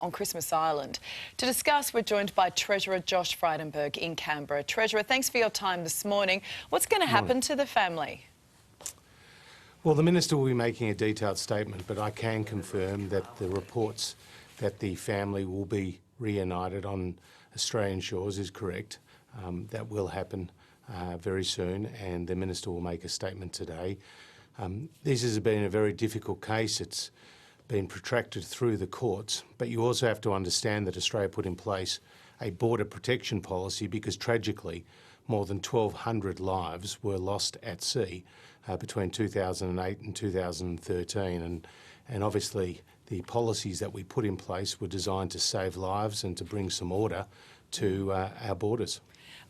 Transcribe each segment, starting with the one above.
on Christmas Island. To discuss, we're joined by Treasurer Josh Frydenberg in Canberra. Treasurer, thanks for your time this morning. What's going to happen to the family? Well, the Minister will be making a detailed statement, but I can confirm that the reports that the family will be reunited on Australian shores is correct. That will happen very soon, and the Minister will make a statement today. This has been a very difficult case. It's been protracted through the courts, but you also have to understand that Australia put in place a border protection policy because tragically more than 1,200 lives were lost at sea between 2008 and 2013, and obviously the policies that we put in place were designed to save lives and to bring some order to our borders.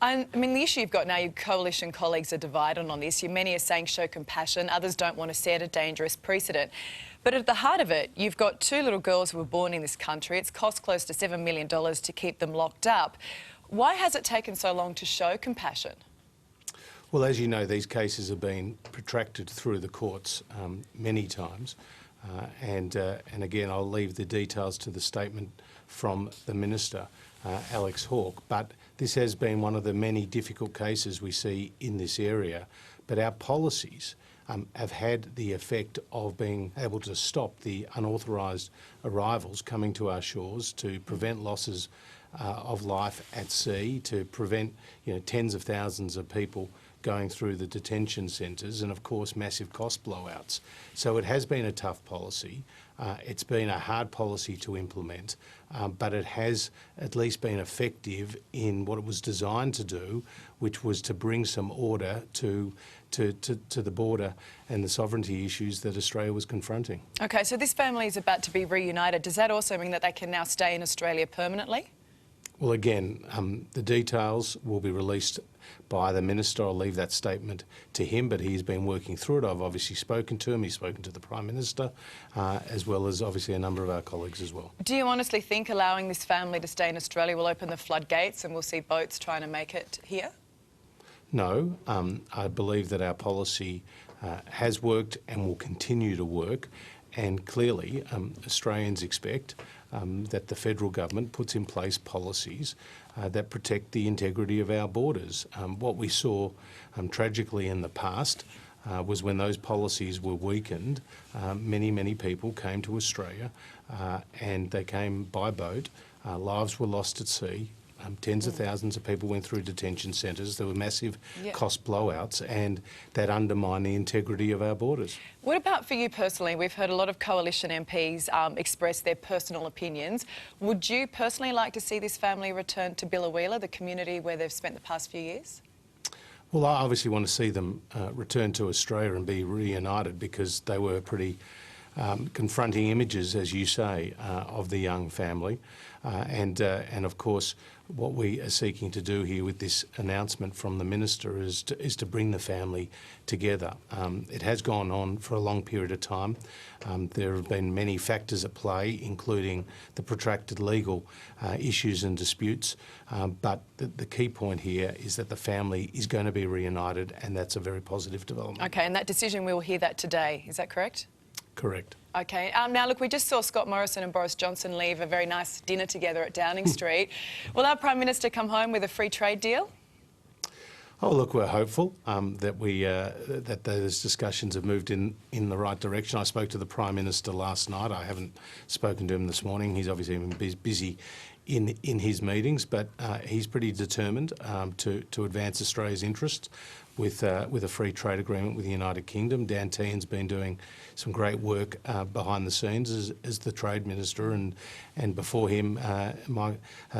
I mean, the issue you've got now, your coalition colleagues are divided on this. Many are saying show compassion, others don't want to set a dangerous precedent. But at the heart of it, you've got two little girls who were born in this country. It's cost close to $7 million to keep them locked up. Why has it taken so long to show compassion? Well, as you know, these cases have been protracted through the courts many times. And again, I'll leave the details to the statement from the Minister, Alex Hawke. But this has been one of the many difficult cases we see in this area. But our policies have had the effect of being able to stop the unauthorised arrivals coming to our shores, to prevent losses of life at sea, to prevent tens of thousands of people going through the detention centres, and of course massive cost blowouts. So it has been a tough policy. It's been a hard policy to implement, but it has at least been effective in what it was designed to do, which was to bring some order to the border and the sovereignty issues that Australia was confronting. Okay, so this family is about to be reunited. Does that also mean that they can now stay in Australia permanently? Well, again, the details will be released by the Minister. I'll leave that statement to him, but he's been working through it. I've obviously spoken to him. He's spoken to the Prime Minister, as well as obviously a number of our colleagues as well. Do you honestly think allowing this family to stay in Australia will open the floodgates and we'll see boats trying to make it here? No. I believe that our policy has worked and will continue to work. And clearly, Australians expect that the federal government puts in place policies that protect the integrity of our borders. What we saw tragically in the past was when those policies were weakened, many people came to Australia and they came by boat. Lives were lost at sea. Tens of thousands of people went through detention centres. There were massive cost blowouts, and that undermined the integrity of our borders. What about for you personally? We've heard a lot of coalition MPs express their personal opinions. Would you personally like to see this family return to Biloela, the community where they've spent the past few years? Well, I obviously want to see them return to Australia and be reunited, because they were pretty confronting images, as you say, of the young family. And of course, what we are seeking to do here with this announcement from the Minister is to bring the family together. It has gone on for a long period of time. There have been many factors at play, including the protracted legal issues and disputes. But the key point here is that the family is going to be reunited, and that's a very positive development. OK, and that decision, we will hear that today. Is that correct? Correct. OK. Now, look, we just saw Scott Morrison and Boris Johnson leave a very nice dinner together at Downing Street. Will our Prime Minister come home with a free trade deal? Oh, look, we're hopeful that those discussions have moved in the right direction. I spoke to the Prime Minister last night. I haven't spoken to him this morning. He's obviously been busy in his meetings, but he's pretty determined to advance Australia's interests with a free trade agreement with the United Kingdom. Dan Tehan's been doing some great work behind the scenes as the Trade Minister, and before him,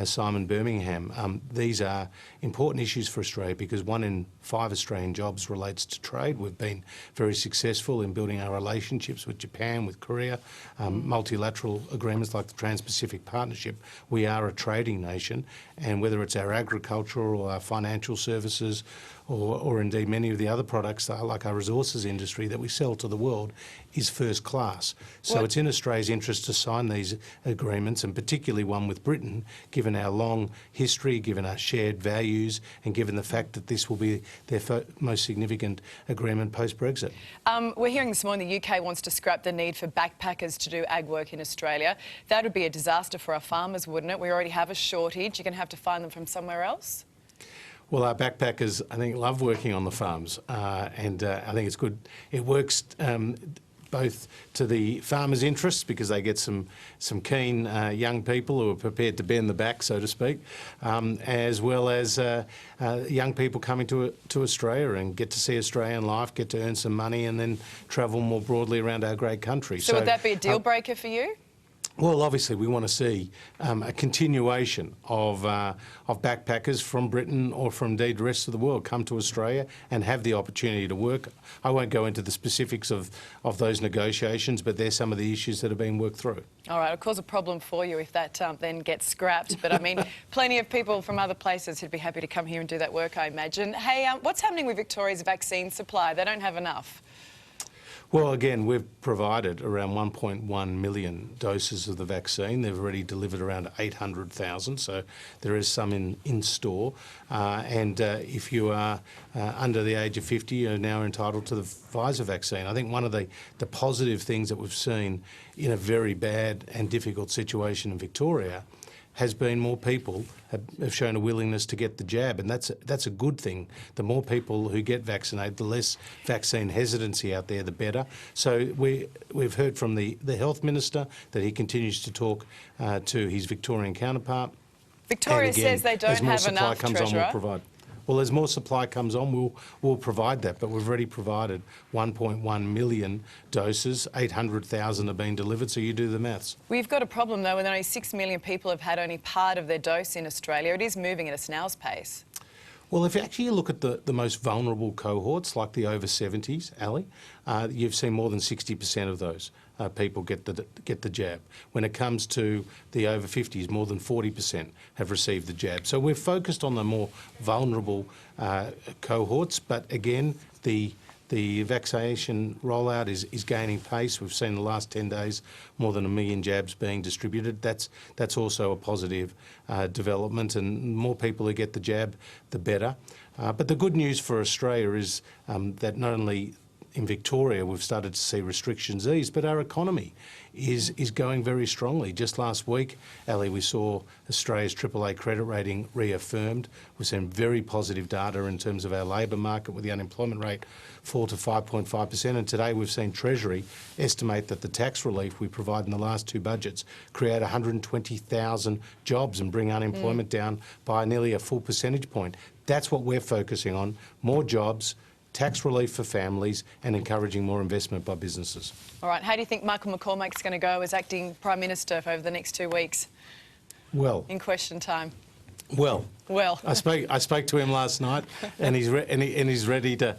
Simon Birmingham. These are important issues for Australia because 1 in 5 Australian jobs relates to trade. We've been very successful in building our relationships with Japan, with Korea, multilateral agreements like the Trans-Pacific Partnership. We are a trading nation, and whether it's our agricultural or our financial services or indeed many of the other products like our resources industry that we sell to the world is first class. So it's in Australia's interest to sign these agreements, and particularly one with Britain, given our long history, given our shared values, and given the fact that this will be their most significant agreement post-Brexit. We're hearing this morning the UK wants to scrap the need for backpackers to do ag work in Australia. That would be a disaster for our farmers, wouldn't it? We already have a shortage. You're going to have to find them from somewhere else? Well, our backpackers, I think, love working on the farms, and I think it's good. It works both to the farmers' interests because they get some keen young people who are prepared to bend the back, so to speak, as well as young people coming to Australia and get to see Australian life, get to earn some money, and then travel more broadly around our great country. So would that be a deal breaker for you? Well, obviously, we want to see a continuation of backpackers from Britain or from indeed the rest of the world come to Australia and have the opportunity to work. I won't go into the specifics of those negotiations, but there's some of the issues that are being worked through. All right, it'll cause a problem for you if that then gets scrapped. But I mean, plenty of people from other places who'd be happy to come here and do that work, I imagine. Hey, what's happening with Victoria's vaccine supply? They don't have enough. Well, again, we've provided around 1.1 million doses of the vaccine. They've already delivered around 800,000, so there is some in store. If you are under the age of 50, you're now entitled to the Pfizer vaccine. I think one of the positive things that we've seen in a very bad and difficult situation in Victoria has been more people have shown a willingness to get the jab, and that's a good thing. The more people who get vaccinated, the less vaccine hesitancy out there, the better. So we've heard from the Health Minister that he continues to talk to his Victorian counterpart. Victoria again, says they don't have enough, Treasurer. We'll provide. Well, as more supply comes on, we'll provide that, but we've already provided 1.1 million doses, 800,000 are being delivered, so you do the maths. We've got a problem, though, when only 6 million people have had only part of their dose in Australia. It is moving at a snail's pace. Well, if you actually look at the most vulnerable cohorts, like the over 70s, Ali, you've seen more than 60% of those people get the jab. When it comes to the over 50s, more than 40% have received the jab. So we're focused on the more vulnerable cohorts, but again, the vaccination rollout is gaining pace. We've seen in the last 10 days more than 1 million jabs being distributed. That's also a positive development, and more people who get the jab, the better. But the good news for Australia is that not only in Victoria we've started to see restrictions ease, but our economy is going very strongly. Just last week, Ali, we saw Australia's AAA credit rating reaffirmed. We've seen very positive data in terms of our labour market, with the unemployment rate fall to 5.5%. And today we've seen Treasury estimate that the tax relief we provide in the last two budgets create 120,000 jobs and bring unemployment down by nearly a full percentage point. That's what we're focusing on: more jobs, tax relief for families, and encouraging more investment by businesses. All right, how do you think Michael McCormack's going to go as acting Prime Minister for over the next 2 weeks? Well, in question time. Well, I spoke to him last night, and he's ready to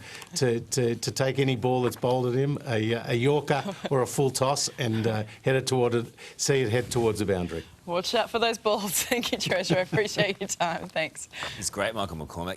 take any ball that's bowled at him, a Yorker or a full toss, and head towards the boundary. Watch out for those balls. Thank you, Treasurer. Appreciate your time. Thanks. It's great, Michael McCormack.